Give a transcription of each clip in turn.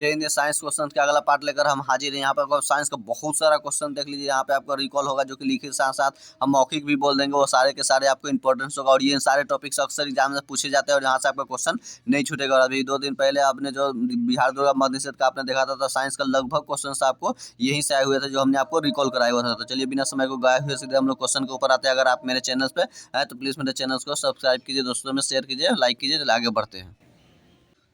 जय Hind. Science question के अगला पार्ट लेकर हम हाजिर हैं। यहाँ पे आपको साइंस का बहुत सारा क्वेश्चन देख लीजिए। यहाँ पे आपका रिकॉल होगा जो कि लिखित साथ साथ हम मौखिक भी बोल देंगे। वो सारे के सारे आपको इंपॉर्टेंस होगा और ये सारे टॉपिक्स अक्सर एग्जाम में पूछे जाते हैं और यहाँ से आपका क्वेश्चन नहीं छूटेगा। और अभी 2 दिन पहले आपने जो बिहार दुर्गा मध्य निषेध का आपने देखा था, तो साइंस का लगभग क्वेश्चन आपको यहीं से आए हुए थे जो हमने आपको रिकॉल कराया हुआ था। तो चलिए बिना समय को गए हुए सीधे हम लोग क्वेश्चन के ऊपर आते हैं। अगर आप मेरे चैनल पे हैं तो प्लीज़ मेरे चैनल को सब्सक्राइब कीजिए, दोस्तों में शेयर कीजिए, लाइक कीजिए। चलिए आगे बढ़ते हैं।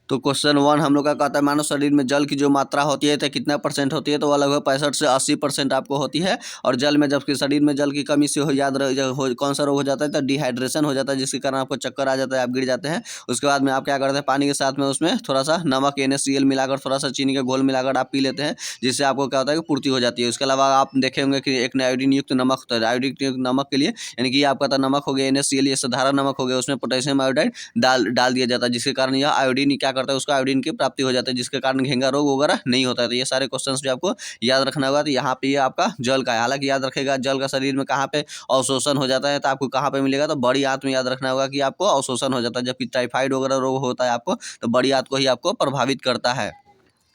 तो क्वेश्चन 1 हम लोग का कहता है, मानव शरीर में जल की जो मात्रा होती है तो कितना % होती है? तो वह लगभग 65 से 80% आपको होती है। और जल में जबकि शरीर में जल की कमी से कौन सा रोग हो जाता है? तो डिहाइड्रेशन हो जाता है, जिसके कारण आपको चक्कर आ जाता है, आप गिर जाते हैं। उसके बाद में आप क्या करते हैं, पानी के साथ में उसमें थोड़ा सा नमक NaCl मिलाकर, थोड़ा सा चीनी का घोल मिलाकर आप पी लेते हैं, जिससे आपको क्या होता है कि पूर्ति हो जाती है। उसके अलावा आप देखे होंगे कि एक आयोडीन युक्त नमक होता है। आयोडीन युक्त नमक के लिए यानी कि आपका नमक हो गया NaCl, ये साधारण नमक हो गया, उसमें पोटेशियम आयोडाइड डाल दिया जाता है, जिसके कारण यह आयोडीन क्या करता है, उसका आयोडीन की प्राप्ति हो जाती है, जिसके कारण घेंगा रोग वगैरह नहीं होता है। तो ये सारे क्वेश्चंस भी आपको याद रखना होगा। तो यहाँ पे ये आपका जल का है। हालांकि याद रखेगा जल का शरीर में कहाँ पे अवशोषण हो जाता है, तो आपको कहाँ पे मिलेगा? तो बड़ी आंत में याद रखना होगा कि आपको अवशोषण हो जाता है। जबकि टाइफाइड वगैरह रोग होता है आपको, तो बड़ी आंत को ही आपको प्रभावित करता है।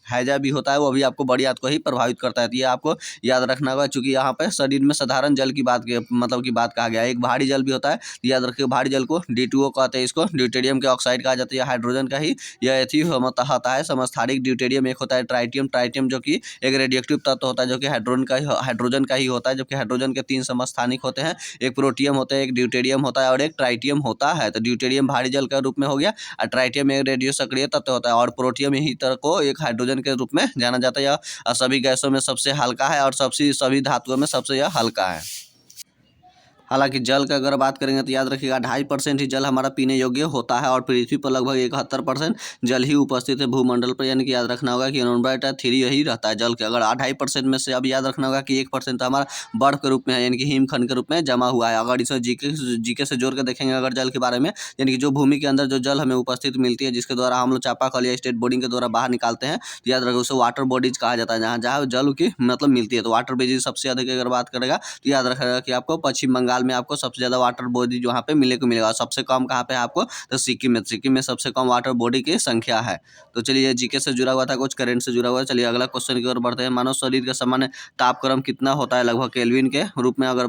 हैजा भी होता है, वो भी आपको बड़ी आंत को ही प्रभावित करता है। तो ये आपको याद रखना होगा। चूंकि यहाँ पे शरीर में साधारण जल की बात कहा गया है। एक भारी जल भी होता है, तो याद रखिए भारी जल को D2O कहते हैं, इसको ड्यूटेरियम के ऑक्साइड कहा जाता है, हाइड्रोजन का ही यह एथी होता है समस्थानिक ड्यूटेरियम। एक होता है ट्राइटियम जो कि एक रेडियोएक्टिव तत्व होता है, जो कि हाइड्रोजन का ही होता है। जबकि हाइड्रोजन के 3 समस्थानिक होते हैं, एक प्रोटियम होता है, एक ड्यूटेरियम होता है और एक ट्राइटियम होता है। तो ड्यूटेरियम भारी जल का रूप में हो गया और ट्राइटियम एक रेडियो सक्रिय तत्व होता है और प्रोटियम यही तरह को एक हाइड्रोजन के रूप में जाना जाता है। यह सभी गैसों में सबसे हल्का है और सभी धातुओं में सबसे यह हल्का है। हालांकि जल का अगर बात करेंगे तो याद रखिएगा 2.5% ही जल हमारा पीने योग्य होता है और पृथ्वी पर लगभग 71% जल ही उपस्थित है भूमंडल पर। यानी कि याद रखना होगा कि नंबर 3 यही रहता है जल के। अगर 2.5% में से अब याद रखना होगा कि 1% हमारा बर्फ के रूप में है, यानी कि हिमखंड के रूप में जमा हुआ है। अगर इसे जीके से जोड़ के देखेंगे अगर जल के बारे में, यानी कि जो भूमि के अंदर जो जल हमें उपस्थित मिलती है, जिसके द्वारा हम लोग चापाकल या स्टेट बोर्डिंग के द्वारा बाहर निकालते हैं, तो याद रखो उसे वाटर बॉडीज कहा जाता है, जहाँ जहाँ जल की मिलती है। तो वाटर बॉडीज सबसे अधिक अगर बात करेगा तो याद रखेगा कि आपको पश्चिम बंगाल में आपको सबसे ज़्यादा वाटर बॉडी वहाँ पे मिलने को मिलेगा। सबसे कम कहाँ पे है आपको? तो सिक्किम में सबसे कम वाटर बॉडी की संख्या है। तो चलिए जीके से जुड़ा हुआ था, कुछ करंट से जुड़ा हुआ है। चलिए अगला क्वेश्चन की ओर बढ़ते हैं। मानव शरीर का सामान्य तापक्रम कितना होता है? लगभग केल्विन के रूप में अगर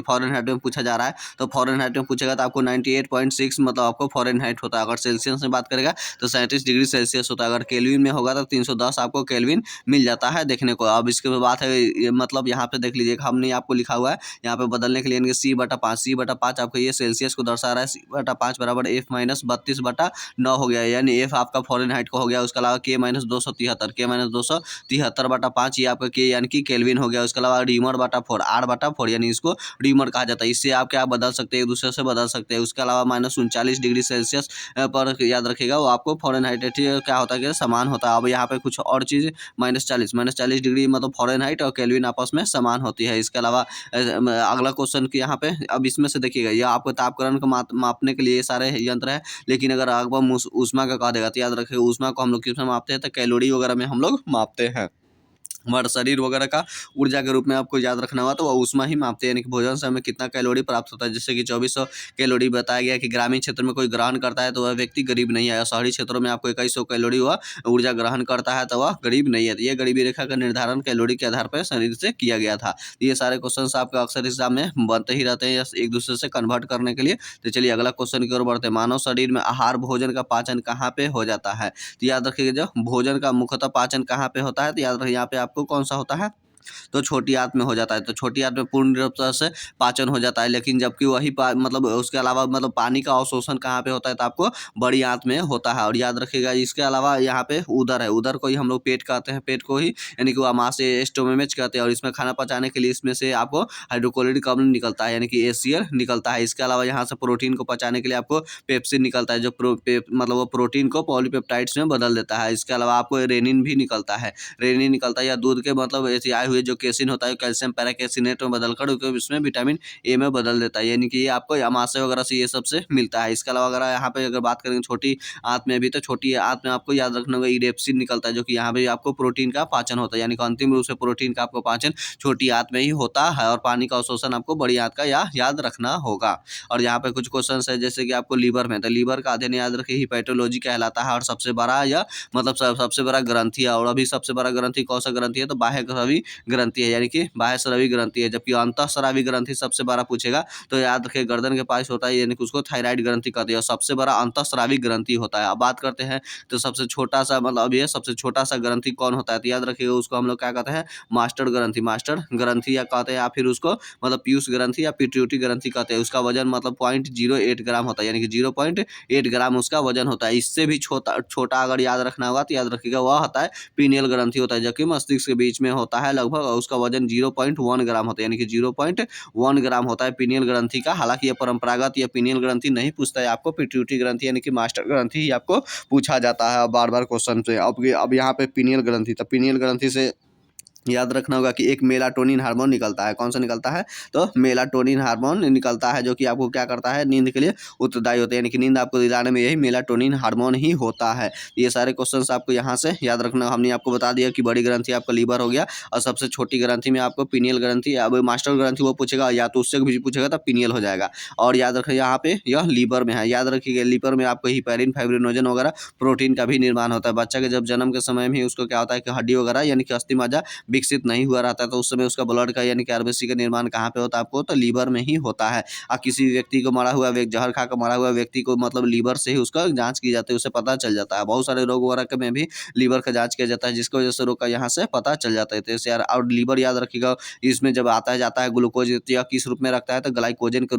फॉरेनहाइट में पूछा जा रहा है, तो फॉरेनहाइट में पूछेगा तो आपको 98.6 मतलब आपको फॉरेनहाइट होता है। अगर सेल्सियस में बात करेगा तो 37 डिग्री सेल्सियस होता है। अगर केल्विन में होगा तो 310 आपको केल्विन मिल जाता है देखने को। अब इसके बात है मतलब यहाँ पे देख लीजिए, हमने आपको लिखा हुआ है यहाँ पे बदलने के लिए C/5 आपको ये सेल्सियस को दर्शा रहा है। C/5 बराबर F माइनस 32/9 हो गया, यानी F आपका फॉरेनहाइट को हो गया। उसके अलावा K-273 ये आपका K यानी कि केल्विन हो गया। उसके अलावा R/4 R/4 यानी इसको ड्यूमर कहा जाता है। इससे आप क्या बदल सकते हैं, एक दूसरे से बदल सकते हैं। उसके अलावा -39 डिग्री सेल्सियस पर याद रखिएगा वो आपको फॉरेनहाइट क्या होता है कि समान होता है। अब यहाँ पे कुछ और चीज़ -40 डिग्री मतलब फॉरेनहाइट और केल्विन आपस में समान होती है। इसके अलावा अगला क्वेश्चन की यहाँ पे अब इसमें से देखिएगा, यह आपको तापक्रम को मापने के लिए ये सारे यंत्र है। लेकिन अगर आपको ऊष्मा का कहा देगा तो याद रखिए ऊष्मा को हम लोग किस में मापते हैं? तो कैलोरी वगैरह में हम लोग मापते हैं। हमारे शरीर वगैरह का ऊर्जा के रूप में आपको याद रखना होगा, तो वह ऊष्मा ही मापते हैं, यानी कि भोजन से हमें कितना कैलोरी प्राप्त होता है। जैसे कि 2400 कैलोरी बताया गया कि ग्रामीण क्षेत्र में कोई ग्रहण करता है तो वह व्यक्ति गरीब नहीं है। शहरी क्षेत्रों में आपको 2100 कैलोरी वह ऊर्जा ग्रहण करता है तो वह गरीब नहीं है। तो ये गरीबी रेखा का निर्धारण कैलोरी के आधार पर शरीर से किया गया था। ये सारे क्वेश्चन आपके अक्सर एग्जाम में बनते ही रहते हैं एक दूसरे से कन्वर्ट करने के लिए। तो चलिए अगला क्वेश्चन की ओर बढ़ते हैं। मानव शरीर में आहार भोजन का पाचन कहाँ पे हो जाता है? तो याद रखिएगा जो भोजन का मुख्यतः पाचन कहाँ पे होता है, तो याद रखिए यहाँ पे आपको कौन सा होता है? तो छोटी आंत में हो जाता है। तो छोटी आंत में पूर्ण रूप से पाचन हो जाता है। लेकिन जबकि वही मतलब उसके अलावा मतलब पानी का अवशोषण कहाँ पे होता है? तो आपको बड़ी आंत में होता है। और याद रखिएगा इसके अलावा यहाँ पे उदर है, उदर को ही हम लोग पेट कहते हैं, पेट को ही यानी कि अमाशय स्टोमेमेज कहते हैं। और इसमें खाना पचाने के लिए इसमें से आपको हाइड्रोक्लोरिक अम्ल निकलता है, यानी कि HCl निकलता है। इसके अलावा यहाँ से प्रोटीन को पचाने के लिए आपको पेप्सिन निकलता है, जो मतलब वो प्रोटीन को पॉलीपेप्टाइड्स में बदल देता है। इसके अलावा आपको रेनिन भी निकलता है, रेनिन निकलता है या दूध के मतलब ऐसे आए हुए हुए जो केसिन होता है कैल्शियम पैराकेसिनेट में बदलकर उसको इसमें विटामिन ए में बदल देता है, यानी कि ये आपको अमाशय वगैरह से ये सबसे मिलता है। इसके अलावा अगर यहाँ पे अगर बात करेंगे छोटी आंत में भी, तो छोटी आंत में आपको याद रखना होगा इरेप्सिन निकलता है, जो कि यहाँ पे आपको प्रोटीन का पाचन होता है, यानी कि अंतिम रूप से प्रोटीन का आपको पाचन छोटी आंत में ही होता है। और पानी का अवशोषण आपको बड़ी आंत का याद रखना होगा। और यहाँ पे कुछ क्वेश्चन है जैसे कि आपको लीवर में, तो लीवर का अध्ययन याद रखिए हिपैटोलॉजी कहलाता है, और सबसे बड़ा या मतलब सबसे बड़ा ग्रंथि है। और अभी सबसे बड़ा ग्रंथि कौन सा ग्रंथि है, तो बाह्य स्रावी ग्रंथि है, यानी कि बाह्य स्रावी ग्रंथि है। जबकि अंतःस्रावी ग्रंथि सबसे बड़ा पूछेगा तो याद रखिए गर्दन के पास होता है, यानी कि उसको थायराइड ग्रंथि कहते हैं, और सबसे बड़ा अंतःस्रावी ग्रंथि होता है। अब बात करते हैं तो सबसे छोटा सा मतलब ये सबसे छोटा सा ग्रंथि कौन होता है, तो याद रखिएगा उसको हम लोग क्या कहते हैं, मास्टर ग्रंथि या कहते हैं, या फिर उसको मतलब पीयूष ग्रंथि या पिट्यूटरी ग्रंथि कहते हैं। उसका वजन मतलब 0.08 ग्राम होता है, यानी कि 0.8 ग्राम उसका वजन होता है। इससे भी छोटा छोटा अगर याद रखना होगा तो याद रखिएगा वह होता है पीनियल ग्रंथि होता है, जो कि मस्तिष्क के बीच में होता है लगभग, और उसका वजन 0.1 ग्राम होता है, यानी कि 0.1 ग्राम होता है पीनियल ग्रंथि का। हालांकि ये परंपरागत या पीनियल ग्रंथि नहीं पूछता है आपको, पिट्यूटरी ग्रंथि यानी कि मास्टर ग्रंथि ही आपको पूछा जाता है बार बार क्वेश्चन से। अब यहाँ पे पीनियल ग्रंथि, तो पीनियल ग्रंथि से याद रखना होगा कि एक मेलाटोनिन हार्मोन निकलता है। कौन सा निकलता है, तो मेलाटोनिन हार्मोन निकलता है, जो कि आपको क्या करता है, नींद के लिए उत्तरदायी होता है, यानी कि नींद आपको दिलाने में यही मेलाटोनिन हार्मोन ही होता है। ये सारे क्वेश्चंस आपको यहाँ से याद रखना। हमने आपको बता दिया कि बड़ी ग्रंथि आपका लीवर हो गया, और सबसे छोटी ग्रंथि में आपको पीनियल ग्रंथि, अब मास्टर ग्रंथि वो पूछेगा, या तो उससे भी पूछेगा तो पीनियल हो जाएगा। और याद रखिए यहाँ पे यह लीवर में है, याद रखिएगा लीवर में आपको हिपैरिन, फाइब्रिनोजन वगैरह प्रोटीन का भी निर्माण होता है। बच्चा के जब जन्म के समय में उसको क्या होता है कि हड्डी वगैरह यानी कि अस्थि मज्जा विकसित नहीं हुआ रहता है, तो उस समय उसका ब्लड का यानी कि आरबीसी का निर्माण कहाँ पे होता है आपको, तो लीवर में ही होता है। और किसी व्यक्ति को मरा हुआ जहर खा कर मरा हुआ व्यक्ति को मतलब लीवर से ही उसका जांच की जाती है, उससे पता चल जाता है। बहुत सारे रोग वगैरह में भी लीवर का जांच किया जाता है, जिसकी वजह से रोग का यहाँ से पता चल जाता है। तो इसे यार, और लीवर याद रखिएगा इसमें जब आता है जाता है ग्लूकोज या किस रूप में रखता है, तो ग्लाइकोजन के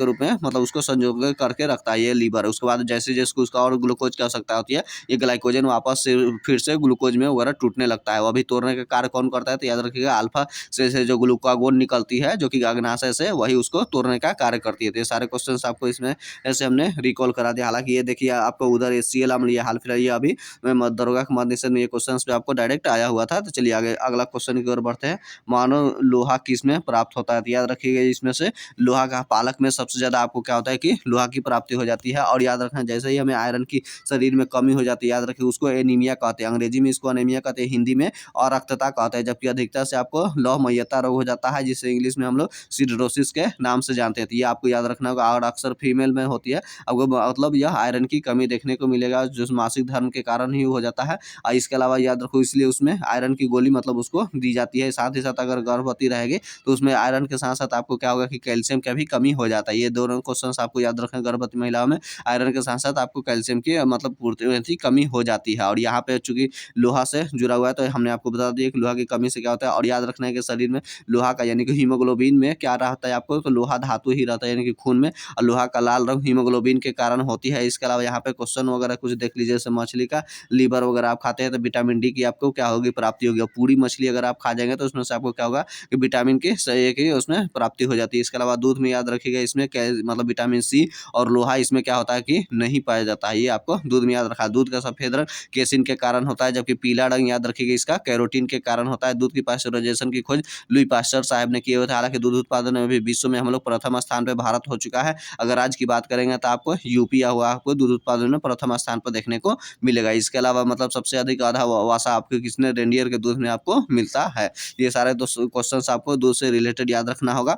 रूप में मतलब उसको संजो करके रखता है ये लीवर। उसके बाद जैसे जैसे उसका और ग्लूकोज की आवश्यकता होती है, ये ग्लाइकोजन वापस से फिर से ग्लूकोज में वगैरह टूटने लगता है। वो अभी तोड़ने का कार्य कौन करता है, तो याद रखिएगा अल्फा से जो ग्लूकागोन निकलती है, जो कि अग्नाशय से, वही उसको तोड़ने का कार्य करती है। तो ये सारे क्वेश्चंस आपको इसमें ऐसे हमने रिकॉल करा दिया। हालांकि ये देखिए आपको उधर HCl अम्ल ये हाल फिलहाल ये अभी दरोगा के मद निषेध में ये क्वेश्चन पे आपको डायरेक्ट आया हुआ था। तो चलिए आगे अगला क्वेश्चन की ओर बढ़ते हैं। मानव लोहा किस में प्राप्त होता है, तो याद रखिएगा इसमें से लोहा का पालक में सबसे ज्यादा आपको क्या होता है कि लोहा की प्राप्ति हो जाती है। और याद रखना जैसे ही हमें आयरन की शरीर में कमी हो जाती है, याद रखिए उसको एनीमिया कहते हैं, अंग्रेजी में इसको एनीमिया कहते हैं, हिंदी में अरक्तता कहते हैं। जबकि अधिकता से आपको लौहमयता रोग हो जाता है, जिसे इंग्लिश में हम लोग सिरोसिस के नाम से जानते हैं। तो ये आपको याद रखना होगा, और अक्सर फीमेल में होती है। आपको मतलब यह आयरन की कमी देखने को मिलेगा, जो मासिक धर्म के कारण ही हो जाता है। और इसके अलावा याद रखो इसलिए उसमें आयरन की गोली मतलब उसको दी जाती है। साथ ही साथ अगर गर्भवती रहेगी तो उसमें आयरन के साथ साथ आपको क्या होगा कि कैल्शियम का भी कमी हो जाता है। ये दोनों क्वेश्चन आपको याद रखना, गर्भवती महिलाओं में आयरन के साथ साथ आपको कैल्शियम की मतलब पूर्ति कमी हो जाती है। और यहाँ पे चूंकि लोहा से जुड़ा हुआ है, तो हमने आपको बता दिया कि लोहा की कमी से क्या होता है। और याद रखना है कि शरीर में लोहा का यानी कि हीमोग्लोबिन में क्या रहता है आपको, तो लोहा धातु ही रहता है, यानी कि खून में। और लोहा का लाल रंग हीमोग्लोबिन के कारण होती है। इसके अलावा यहाँ पे क्वेश्चन वगैरह कुछ देख लीजिए, जैसे मछली का लीवर वगैरह आप खाते हैं तो विटामिन डी की आपको क्या होगी, प्राप्ति होगी। और पूरी मछली अगर आप खा जाएंगे तो उसमें से आपको क्या होगा कि विटामिन की सही की उसमें प्राप्ति हो जाती है। इसके अलावा दूध में याद रखिएगा इसमें मतलब विटामिन सी और लोहा इसमें क्या होता है कि नहीं पाया जाता है। ये आपको दूध में याद रखा। दूध का सफेद रंग केसिन के कारण होता है, जबकि पीला रंग याद रखिएगा इसका कैरोटीन के कारण होता है। दूध की पास्चराइजेशन की खोज लुई पास्चर साहब ने किए हुए थे। हालांकि दूध उत्पादन में भी विश्व में हम लोग प्रथम स्थान पे भारत हो चुका है। अगर आज की बात करेंगे तो आपको यूपी हुआ आपको दूध उत्पादन में प्रथम स्थान पर देखने को मिलेगा। इसके अलावा मतलब सबसे अधिक आधा वसा आपको किसने, रेंडियर के दूध में आपको मिलता है। ये सारे दो क्वेश्चन आपको दूध से रिलेटेड याद रखना होगा।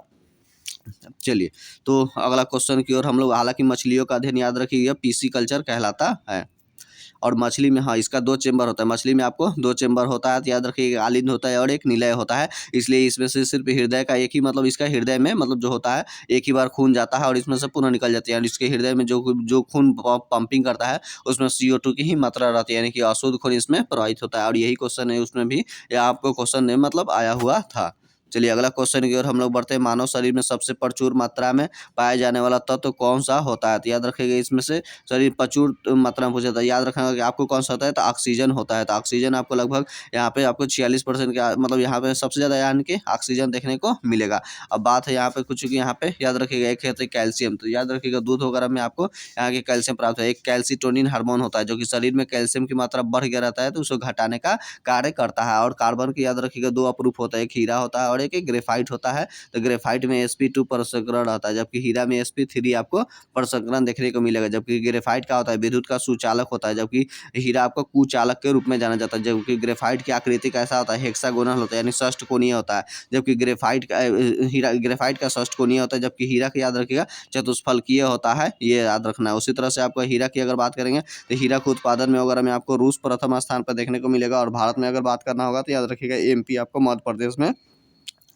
चलिए तो अगला क्वेश्चन की ओर हम लोग, हालांकि मछलियों का अध्ययन याद रखिएगा पीसी कल्चर कहलाता है। और मछली में हाँ इसका 2 चेंबर होता है, मछली में आपको 2 चेंबर होता है। तो याद रखिएगा आलिंद होता है और एक निलय होता है। इसलिए इसमें से सिर्फ हृदय का एक ही मतलब इसका हृदय में मतलब जो होता है एक ही बार खून जाता है और इसमें से पुनः निकल जाती है। और इसके हृदय में जो खून पंपिंग करता है उसमें CO2 की ही मात्रा रहती है, यानी कि अशुद्ध खून इसमें प्रवाहित होता है। और यही क्वेश्चन है उसमें भी, या आपको क्वेश्चन मतलब आया हुआ था। चलिए अगला क्वेश्चन की ओर हम लोग बढ़ते हैं। मानव शरीर में सबसे प्रचुर मात्रा में पाया जाने वाला तत्व कौन सा होता है? तो याद रखिएगा इसमें से शरीर प्रचुर मात्रा में पूछा था, याद रखना कि आपको कौन सा होता है, तो ऑक्सीजन होता है। तो ऑक्सीजन आपको लगभग यहाँ पे आपको 46% का मतलब यहाँ पे सबसे ज़्यादा यानी कि ऑक्सीजन देखने को मिलेगा। अब बात है यहाँ पे कुछ कि यहाँ पे याद रखिएगा एक है कैल्शियम। तो याद रखिएगा दूध वगैरह में आपको यहाँ के कैल्शियम प्राप्त है। एक कैल्सिटोनिन हार्मोन होता है जो कि शरीर में कैल्शियम की मात्रा बढ़ गया रहता है तो उसको घटाने का कार्य करता है। और कार्बन की याद रखिएगा दो अप्रूफ होता है, एक हीरा होता है और एक ग्रेफाइट होता है। तो ग्रेफाइट में sp2 प्रसंकरण आता है जबकि हीरा में sp3 आपको प्रसंकरण देखने को मिलेगा। जबकि ग्रेफाइट का होता है विद्युत का सुचालक होता है जबकि हीरा आपको कुचालक के रूप में जाना जाता है। जबकि ग्रेफाइट की आकृति कैसा होता है, हेक्सागोनल होता है यानी षष्ठकोणीय होता है। जबकि ग्रेफाइट का षष्ठकोणीय होता है जबकि हीरा की याद रखिएगा चतुष्फलकीय होता है, ये याद रखना है। उसी तरह से आपको हीरा की अगर बात करेंगे तो हीरा के उत्पादन में वगैरह में आपको रूस प्रथम स्थान पर देखने को मिलेगा। और भारत में अगर बात करना होगा तो याद रखिएगा MP आपको मध्य प्रदेश में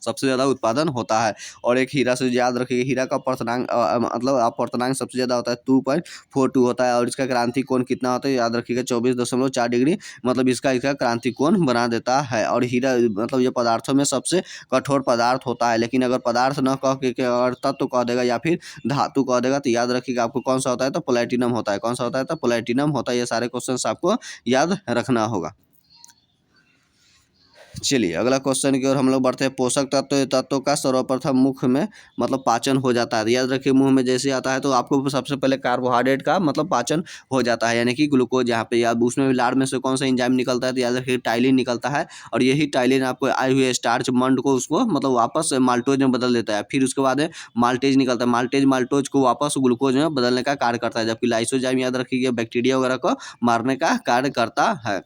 सबसे ज़्यादा उत्पादन होता है। और एक हीरा से याद रखिएगा हीरा का अपवर्तनांक मतलब अपवर्तनांक सबसे ज़्यादा होता है 2.42 होता है। और इसका क्रांति कोण कितना होता है, याद रखिएगा 24.4 डिग्री मतलब इसका क्रांति कोण बना देता है। और हीरा मतलब ये पदार्थों में सबसे कठोर पदार्थ होता है। लेकिन अगर पदार्थ न कह के अगर तत्व कह देगा या फिर धातु कह देगा तो याद रखिएगा आपको कौन सा होता है, तो प्लैटिनम होता है। कौन सा होता है, तो प्लैटिनम होता है। ये सारे क्वेश्चन आपको याद रखना होगा। चलिए अगला क्वेश्चन की ओर हम लोग बढ़ते हैं। पोषक तत्वों का सर्वप्रथम मुख में मतलब पाचन हो जाता है। याद रखिए मुंह में जैसे आता है तो आपको सबसे पहले कार्बोहाइड्रेट का मतलब पाचन हो जाता है यानी कि ग्लूकोज। यहाँ पे याद उसमें भी लार में से कौन सा एंजाइम निकलता है, तो याद रखिए टाइलिन निकलता है। और यही टाइलिन आपको आए हुए स्टार्च मंड को उसको मतलब वापस माल्टोज में बदल देता है। फिर उसके बाद माल्टेज निकलता है, माल्टोज को वापस ग्लूकोज में बदलने का कार्य करता है। जबकि लाइसोजाइम याद रखिए बैक्टीरिया वगैरह को मारने का कार्य करता है।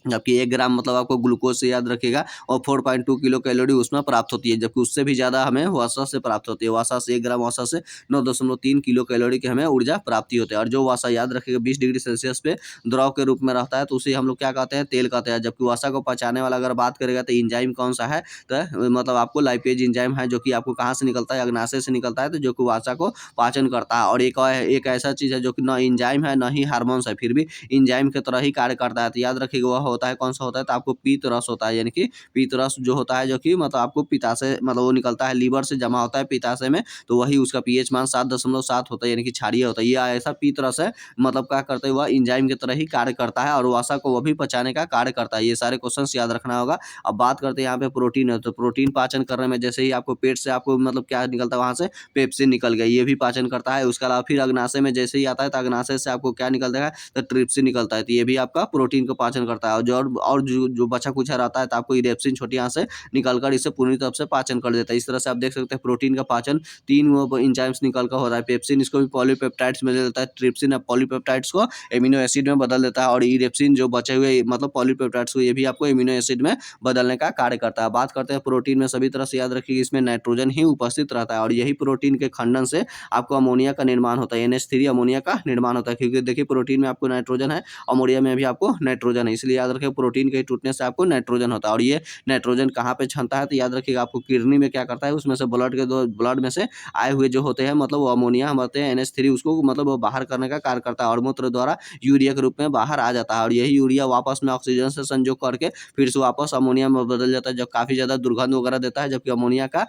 जबकि 1 ग्राम मतलब आपको ग्लूकोज से याद रखिएगा और 4.2 किलो कैलोरी उसमें प्राप्त होती है। जबकि उससे भी ज़्यादा हमें वसा से प्राप्त होती है। वसा से 1 ग्राम वसा से 9.3 किलो कैलोरी की हमें ऊर्जा प्राप्ति होती है। और जो वसा याद रखिएगा 20 डिग्री सेल्सियस पे द्रव के रूप में रहता है तो उसे हम लोग क्या कहते हैं, तेल कहते हैं। जबकि वसा को पचाने वाला अगर बात करेगा तो एंजाइम कौन सा है, तो मतलब आपको लाइपेज एंजाइम है जो कि आपको कहाँ से निकलता है, अग्नाशय से निकलता है। तो जो कि वसा को पाचन करता है। और एक ऐसा चीज़ है जो कि न एंजाइम है न ही हार्मोन्स है, फिर भी एंजाइम की तरह ही कार्य करता है। तो याद रखिएगा वह होता है कौन सा होता है, तो आपको पीत रस होता है। यानी कि पीत रस जो होता है जो कि मतलब आपको पित्ताशय मतलब वो निकलता है, लीवर से जमा होता है पित्ताशय में। तो वही उसका pH मान 7.7 होता है यानी कि क्षारीय होता है। ये ऐसा पीत रस है मतलब क्या करते हैं, वह एंजाइम की तरह ही कार्य करता है और वसा को वह भी पचाने का कार्य करता है। ये सारे क्वेश्चन याद रखना होगा। अब बात करते हैं यहाँ पे प्रोटीन है। तो प्रोटीन पाचन करने में जैसे ही आपको पेट से आपको मतलब क्या निकलता है, वहाँ से पेप्सिन निकल गया, ये भी पाचन करता है। उसके अलावा फिर अग्नाशय में जैसे ही आता है तो अग्नाशय से आपको क्या निकलता है, तो ट्रिप्सिन निकलता है। तो ये भी आपका प्रोटीन को पाचन करता है। और जो बचा कुछ रहता है तो आपको इरेप्सिन छोटी यहाँ से निकलकर इसे पूरी तरफ से पाचन कर देता है। इस तरह से आप देख सकते हैं प्रोटीन का पाचन 3 एंजाइम्स निकलकर हो रहा है। पेप्सिन इसको भी पॉलीपेप्टाइड्स में दे देता है, ट्रिप्सिन पॉलीपेप्टाइड्स को एमिनो एसिड में बदल देता है और इरेप्सिन जो बचे हुए मतलब पॉलीपेप्टाइड्स को ये भी आपको एमिनो एसिड में बदलने का कार्य करता है। बात करते हैं प्रोटीन में, सभी तरह से याद रखिए इसमें नाइट्रोजन ही उपस्थित रहता है और यही प्रोटीन के खंडन से आपको अमोनिया का निर्माण होता है, NH3 अमोनिया का निर्माण होता है। क्योंकि देखिए प्रोटीन में आपको नाइट्रोजन है, अमोनिया में भी आपको नाइट्रोजन है, इसलिए याद रखिए प्रोटीन के टूटने से आपको नाइट्रोजन होता है। और ये नाइट्रोजन कहाँ पे छनता है, तो याद रखिएगा आपको किडनी में क्या करता है, उसमें से ब्लड में से आए हुए जो होते हैं मतलब वो अमोनिया हम होते हैं NH3 उसको मतलब वो बाहर करने का कार्य करता है और मूत्र द्वारा यूरिया के रूप में बाहर आ जाता है। और यही यूरिया वापस में ऑक्सीजन से संयोग करके फिर से वापस अमोनिया में बदल जाता है जो काफ़ी ज़्यादा दुर्गंध वगैरह देता है। जबकि अमोनिया का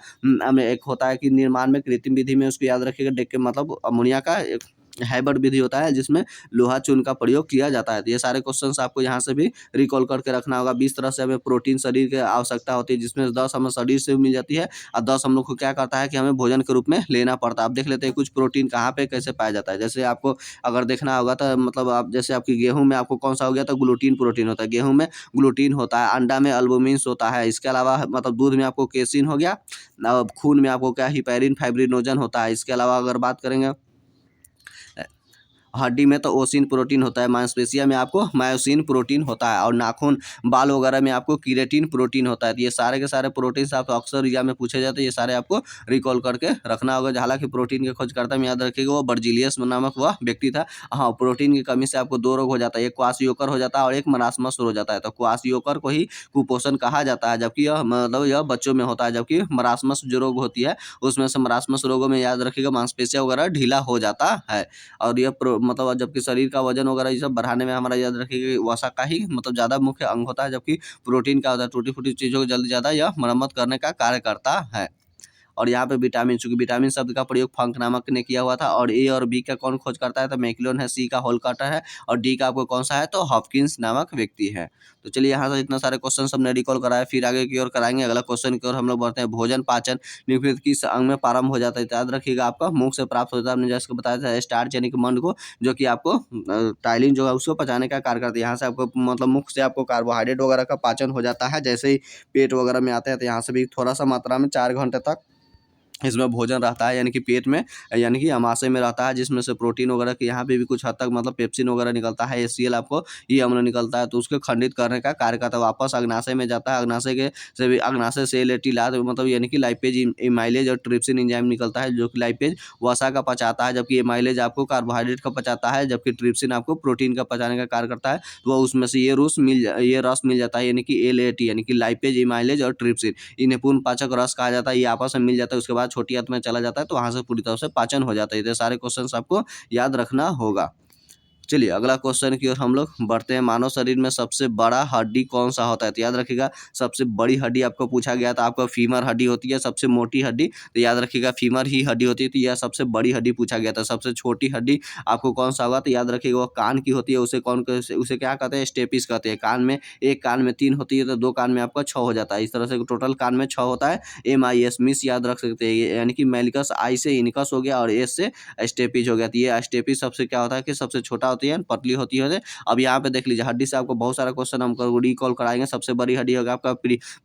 एक होता है कि निर्माण में कृत्रिम विधि में उसको याद रखिएगा देख के मतलब अमोनिया का हाइब्रिड विधि होता है जिसमें लोहा चून का प्रयोग किया जाता है। तो ये सारे क्वेश्चंस आपको यहाँ से भी रिकॉल करके रखना होगा। 20 तरह से हमें प्रोटीन शरीर की आवश्यकता होती है जिसमें 10 हमें शरीर से मिल जाती है और 10 हम लोग को क्या करता है कि हमें भोजन के रूप में लेना पड़ता है। आप देख लेते हैं कुछ प्रोटीन कहाँ पे कैसे पाया जाता है। जैसे आपको अगर देखना होगा तो मतलब आप जैसे आपकी गेहूँ में आपको कौन सा हो गया, तो ग्लूटीन प्रोटीन होता है, गेहूँ में ग्लूटीन होता है, अंडा में अल्बुमिन्स होता है। इसके अलावा मतलब दूध में आपको केसिन हो गया, खून में आपको क्या हिपैरिन फाइब्रिनोजन होता है। इसके अलावा अगर बात करेंगे हड्डी में तो ओसिन प्रोटीन होता है, मांसपेशिया में आपको मायोसिन प्रोटीन होता है और नाखून बाल वगैरह में आपको कीरेटिन प्रोटीन होता है। तो ये सारे के सारे प्रोटीन आप अक्सर एग्जाम में पूछे जाते हैं, ये सारे आपको रिकॉल करके रखना होगा। हालांकि प्रोटीन के खोजकर्ता में याद रखिएगा वो बर्जिलियस नामक वह व्यक्ति था। हाँ, प्रोटीन की कमी से आपको 2 रोग हो जाता है, एक क्वाशियोकर हो जाता है और एक मरासमस हो जाता है। तो क्वाशियोकर को ही कुपोषण कहा जाता है जबकि यह मतलब यह बच्चों में होता है। जबकि मरासमस जो रोग होती है उसमें से मरासमस रोगों में याद रखिएगा मांसपेशिया वगैरह ढीला हो जाता है। और यह मतलब जबकि शरीर का वजन वगैरह ये सब बढ़ाने में हमारा याद रखिएगा वसा का ही मतलब ज़्यादा मुख्य अंग होता है, जबकि प्रोटीन क्या होता है टूटी-फूटी चीज़ों को जल्दी ज़्यादा यह मरम्मत करने का कार्य करता है। और यहाँ पे विटामिन, चूँकि विटामिन शब्द का प्रयोग फंक नामक ने किया हुआ था, और ए और बी का कौन खोज करता है तो मैक्लोन है, सी का होलकाटर है, और डी का आपको कौन सा है तो हॉपकिंस नामक व्यक्ति है। तो चलिए यहाँ से इतना सारे क्वेश्चन हमने रिकॉल कराया, फिर आगे की ओर कराएंगे। अगला क्वेश्चन की ओर हम लोग बढ़ते हैं। भोजन पाचन निम्नलिखित किस अंग में प्रारंभ हो जाता है? तो याद रखिएगा आपका मुख से प्राप्त होता है। हमने जैसे बताया था स्टार्च यानी कि मंड को, जो कि आपको टाइलिन जो है उसको पचाने का कार्य करती है। यहाँ से आपको मतलब मुख से आपको कार्बोहाइड्रेट वगैरह का पाचन हो जाता है। जैसे ही पेट वगैरह में आते हैं तो यहाँ से भी थोड़ा सा मात्रा में 4 घंटे तक इसमें भोजन रहता है, यानी कि पेट में, यानी कि अमाशय में रहता है, जिसमें से प्रोटीन वगैरह के यहाँ पे भी कुछ हद तक मतलब पेप्सिन वगैरह निकलता है, HCl आपको ये अम्ल निकलता है, तो उसको खंडित करने का कार्य करता है। वापस अग्नाशय में जाता है, अग्नाशय के से भी अग्नाशय से लेटिलाद मतलब यानी कि लाइपेज एमाइलेज और ट्रिप्सिन एंजाइम निकलता है, जो कि लाइपेज वसा का पचाता है, जबकि एमाइलेज आपको कार्बोहाइड्रेट का पचाता है, जबकि ट्रिप्सिन आपको प्रोटीन का पचाने का कार्य करता है। तो वह उसमें से ये रस मिल जाता है, यानी कि LAT यानी कि लाइपेज एमाइलेज और ट्रिप्सिन, इन्हें पूर्ण पाचक रस कहा जाता है। ये आपस में मिल जाता है, उसके बाद छोटी आंत में चला जाता है, तो वहाँ से पूरी तरह से पाचन हो जाता है। ये सारे क्वेश्चंस आपको याद रखना होगा। चलिए अगला क्वेश्चन की ओर हम लोग बढ़ते हैं। मानव शरीर में सबसे बड़ा हड्डी कौन सा होता है? तो याद रखिएगा सबसे बड़ी हड्डी आपको पूछा गया था, आपको फीमर हड्डी होती है। सबसे मोटी हड्डी तो याद रखिएगा फीमर ही हड्डी होती है, तो यह सबसे बड़ी हड्डी पूछा गया था। सबसे छोटी हड्डी आपको कौन सा होगा? तो याद रखिएगा वो कान की होती है। उसे क्या कहते हैं? स्टेपिस कहते हैं। कान में एक कान में 3 होती है, तो 2 कान में आपका 6 हो जाता है। इस तरह से टोटल कान में 6 होता है। MIS मिस याद रख सकते हैं, यानी कि मेलिकस, आई से इनिकस हो गया, और एस से स्टेपिज हो गया। तो ये स्टेपिज सबसे क्या होता है कि सबसे छोटा होती है, पतली होती है। अब यहाँ पे देख लीजिए हड्डी से आपको बहुत सारा क्वेश्चन हम रिकॉल कराएंगे। सबसे बड़ी हड्डी होगा आपका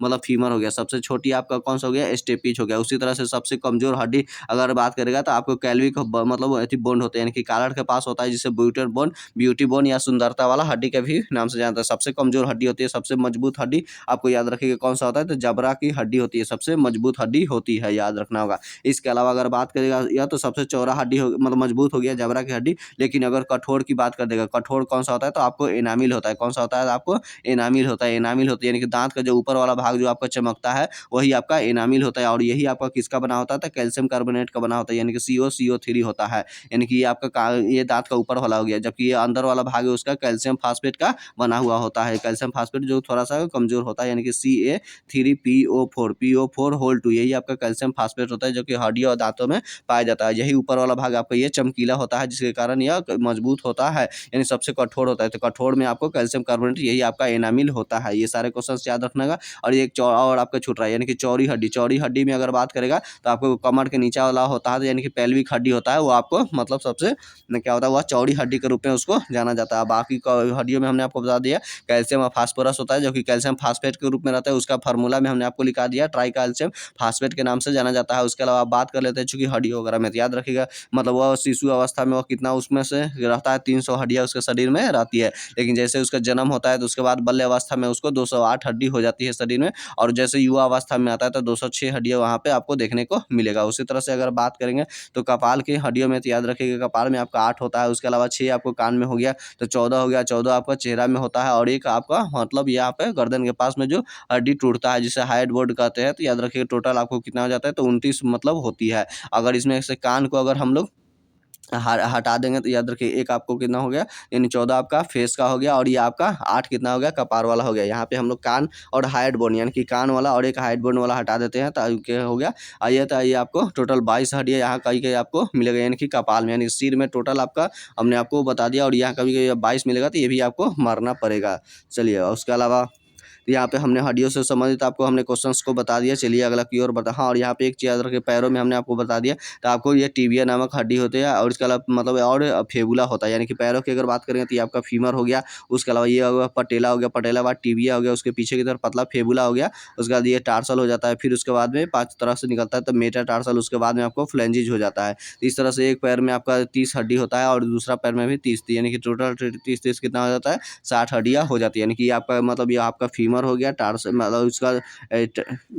मतलब फीमर हो गया। सबसे छोटी आपका कौन सा हो गया? स्टेपिज हो गया। उसी तरह से सबसे कमजोर हड्डी अगर बात करेगा तो आपको कैल्विक मतलब बोन होते हैं, यानी कि कालर के पास होता है, जिसे ब्यूटी बोन या सुंदरता वाला हड्डी के भी नाम से जानता है। सबसे कमजोर हड्डी होती है। सबसे मजबूत हड्डी आपको याद रखिएगा कौन सा होता है? तो जबड़ा की हड्डी होती है, सबसे मजबूत हड्डी होती है, याद रखना होगा। इसके अलावा अगर बात करेगा या तो सबसे चौड़ा हड्डी हो मतलब मजबूत हो गया जबड़ा की हड्डी। लेकिन अगर कठोर की बात कर देगा, कठोर कौन सा होता है? तो आपको एनामिल होता है। कौन सा होता है? आपको एनामिल होता है। एनामिल होती है यानी कि दांत का जो ऊपर वाला भाग जो आपका चमकता है वही आपका एनामिल होता है, और यही आपका किसका बना होता है? तो कैल्शियम कार्बोनेट का बना होता है, यानी कि CO3 होता है। यानी कि ये आपका ये दांत का ऊपर वाला हो गया, जबकि ये अंदर वाला भाग है उसका कैल्शियम फास्फेट का बना हुआ होता है। कैल्शियम फास्फेट जो थोड़ा सा कमजोर होता है, यानी कि CA3PO4 यही आपका कैल्शियम फास्फेट होता है, जो कि हड्डी और दांतों में पाया जाता है। यही ऊपर वाला भाग आपका ये चमकीला होता है, जिसके कारण यह मजबूत होता है, यानी सबसे कठोर होता है। तो कठोर में आपको कैल्शियम कार्बोनेट यही आपका एनामिल होता है। ये सारे क्वेश्चन याद रखना का। और एक चौड़ा और आपका छूट रहा है, यानी कि चौड़ी हड्डी। चौड़ी हड्डी में अगर बात करेगा तो आपको कमर के नीचे वाला होता है, यानी कि पेल्विक हड्डी होता है, वो आपको मतलब सबसे क्या होता है? वह चौड़ी हड्डी के रूप में उसको जाना जाता है। बाकी हड्डियों में हमने आपको बता दिया कैल्शियम और फास्फोरस होता है, जो कि कैल्शियम फास्फेट के रूप में रहता है। उसका फार्मूला में हमने आपको लिखा दिया, ट्राई कैल्शियम फास्फेट के नाम से जाना जाता है। उसके अलावा आप बात कर लेते हैं चूंकि हड्डी वगैरह में, तो याद रखिएगा मतलब वह शिशु अवस्था में वह कितना उसमें से रहता है? 300 हड्डियाँ उसके शरीर में रहती है। लेकिन जैसे उसका जन्म होता है तो उसके बाद बाल्य अवस्था में उसको 208 हड्डी हो जाती है शरीर में, और जैसे युवा अवस्था में आता है तो 206 हड्डियाँ वहाँ पे आपको देखने को मिलेगा। उसी तरह से अगर बात करेंगे तो कपाल की हड्डियों में, तो याद रखिएगा कपाल में आपका 8 होता है। उसके अलावा 6 आपको कान में हो गया, तो 14 हो गया। 14 आपका चेहरा में होता है, और एक आपका मतलब यहाँ पे गर्दन के पास में जो हड्डी टूटता है जिसे हाइड बोर्ड कहते हैं, तो याद रखिएगा टोटल आपको कितना हो जाता है? तो 29 मतलब होती है। अगर इसमें से कान को अगर हम लोग हटा देंगे तो याद रखिए एक आपको कितना हो गया? यानी 14 आपका फेस का हो गया, और ये आपका 8 कितना हो गया? कपार वाला हो गया। यहाँ पे हम लोग कान और हाइड बोन यानी कि कान वाला और एक हाइड बोन वाला हटा देते हैं, तो क्या हो गया? आइए तो ये आपको टोटल 22 हड्डियाँ यहाँ कहीं आपको मिलेगा, यानी कि कपाल में, यानी सिर में टोटल आपका हमने आपको बता दिया, और यहाँ कभी 22 मिलेगा, तो ये भी आपको मारना पड़ेगा। चलिए उसके अलावा यहाँ पे हमने हड्डियों से संबंधित आपको हमने क्वेश्चंस को बता दिया। चलिए अगला की ओर बता। हाँ, और यहाँ पे एक चीज़ याद रखिए, पैरों में हमने आपको बता दिया, तो आपको ये टिबिया नामक हड्डी होती है, और इसके अलावा मतलब और फेबुला होता है, यानी कि पैरों की अगर बात करेंगे तो ये आपका फीमर हो गया। उसके अलावा ये हो गया पटेला हो गया, पटेला बाद टिबिया हो गया, उसके पीछे की तरफ पतला फेबुला हो गया, उसके बाद ये टार्सल हो जाता है। फिर उसके बाद में 5 तरह से निकलता है, तो मेटा टार्सल, उसके बाद में आपको फ्लेंजिज हो जाता है। इस तरह से एक पैर में आपका 30 हड्डी होता है, और दूसरा पैर में भी 30, यानी कि टोटल 30 कितना हो जाता है? 60 हड्डियाँ हो जाती है। यानी कि आपका मतलब ये आपका फीमर फीमर हो गया, टार्स मतलब उसका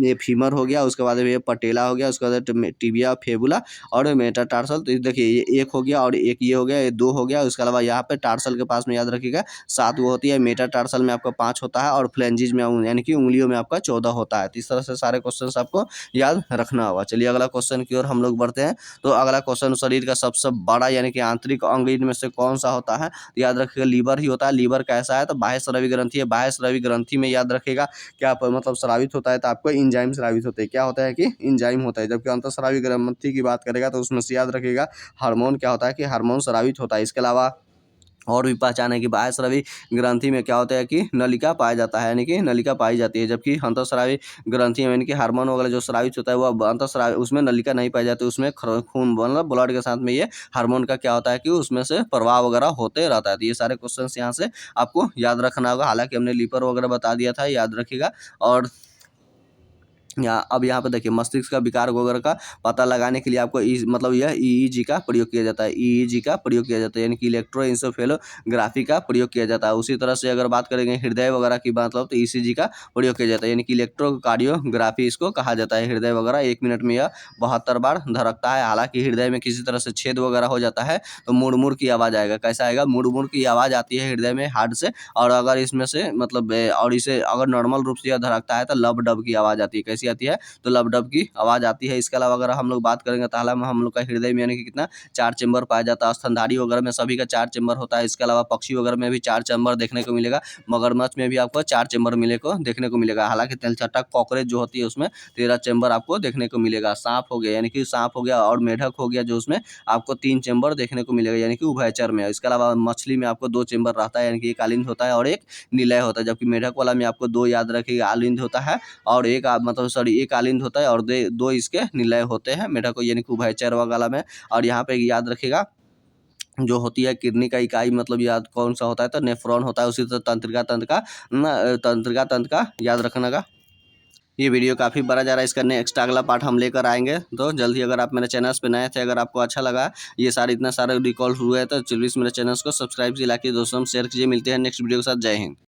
ये फीमर हो गया, उसके बाद ये पटेला हो गया, उसके बाद टिबिया, फेबुला और मेटाटार्सल। तो देखिए ये एक हो गया और एक ये हो गया, ये 2 हो गया। उसके अलावा यहाँ पे टार्सल के पास में याद रखिएगा 7 वो होती है, मेटाटार्सल में आपका 5 होता है और फ्लेंजिज में यानी कि उंगलियों में आपका 14 होता है। तो इस तरह से सारे क्वेश्चन आपको याद रखना होगा। चलिए अगला क्वेश्चन की ओर हम लोग बढ़ते हैं। तो अगला क्वेश्चन, शरीर का सबसे बड़ा यानी कि आंतरिक अंग इनमें से कौन सा होता है? तो याद रखिएगा लीवर ही होता है। लीवर कैसा है? तो बाह्य स्रावी ग्रंथि है। बाह्य स्रावी ग्रंथि में याद रखिएगा क्या मतलब स्रावित होता है, तो आपको एंजाइम स्रावित होते हैं। क्या होता है कि एंजाइम होता है। जबकि अंतःस्रावी ग्रंथि की बात करेगा तो उसमें से याद रखिएगा हार्मोन क्या होता है कि हार्मोन स्रावित होता है। इसके अलावा और भी पहचान है कि बाह्य स्रावी ग्रंथि में क्या होता है कि नलिका पाया जाता है, यानी कि नलिका पाई जाती है। जबकि अंतःस्रावी ग्रंथि में यानी कि हार्मोन वगैरह जो स्रावित होता है वो अंतःस्रावी उसमें नलिका नहीं पाई जाती, उसमें खून मतलब ब्लड के साथ में ये हार्मोन का क्या होता है कि उसमें से प्रवाह वगैरह होते रहता है। तो ये सारे क्वेश्चन यहाँ से आपको याद रखना होगा। हालांकि हमने लीवर वगैरह बता दिया था, याद रखिएगा। और अब यहाँ पे देखिए मस्तिष्क का विकार वगैरह का पता लगाने के लिए आपको मतलब यह ईईजी का प्रयोग किया जाता है। ईईजी का प्रयोग किया जाता है, यानी कि इलेक्ट्रोएंसेफेलोग्राफी का प्रयोग किया जाता है। उसी तरह से अगर बात करेंगे हृदय वगैरह की मतलब तो ईसीजी का प्रयोग किया जाता है, यानी कि इलेक्ट्रोकार्डियोग्राफी इसको कहा जाता है। हृदय वगैरह 1 मिनट में यह 72 बार धड़कता है। हालांकि हृदय में किसी तरह से छेद वगैरह हो जाता है तो मुड़ की आवाज़ आएगा। कैसा आएगा? मुड़ की आवाज़ आती है हृदय में हार्ट से। और अगर इसमें से मतलब और इसे अगर नॉर्मल रूप से यह धड़कता है तो लब डब की आवाज़ आती है। कैसी आती है? तो लब डब की आवाज़ आती है। इसके अलावा अगर हम लोग बात करेंगे तो हम लोग का हृदय में यानी कि कितना 4 चेंबर पाया जाता है। स्तनधारी वगैरह में सभी का 4 चेंबर होता है। इसके अलावा पक्षी वगैरह में भी 4 चेंबर देखने को मिलेगा। मगरमच्छ में भी आपको 4 चेंबर देखने को मिलेगा। हालांकि तेलचट्टा कॉकरोच जो होती है उसमें 13 चेंबर आपको देखने को मिलेगा। सांप हो गया, यानी कि सांप हो गया और मेढक हो गया जो उसमें आपको 3 चेंबर देखने को मिलेगा, यानी कि उभयचर में। इसके अलावा मछली में आपको 2 चेंबर रहता है, यानी कि एक आलिंद होता है और एक निलय होता है। जबकि मेढक वाला में आपको 2 याद रखिएगा आलिंद होता है और एक एक आलिंद होता है और 2 इसके निलय होते हैं मेढक को, यानी कि उभयचर वाला में। और यहाँ पे याद रखिएगा जो होती है किडनी का इकाई मतलब याद कौन सा होता है? तो नेफ्रॉन होता है। उसी तरह तंत्रिका तंत्र का याद रखना का। ये वीडियो काफ़ी बड़ा जा रहा है, इसका नेक्स्ट अगला पार्ट हम लेकर आएंगे तो जल्द ही। अगर आप मेरे चैनल पे नए थे, अगर आपको अच्छा लगा ये सारे इतना सारे रिकॉल हुए हैं तो प्लीज़ मेरे चैनल को सब्सक्राइब कीजिए, लाइक कीजिए, दोस्तों शेयर कीजिए। मिलते हैं नेक्स्ट वीडियो के साथ। जय हिंद।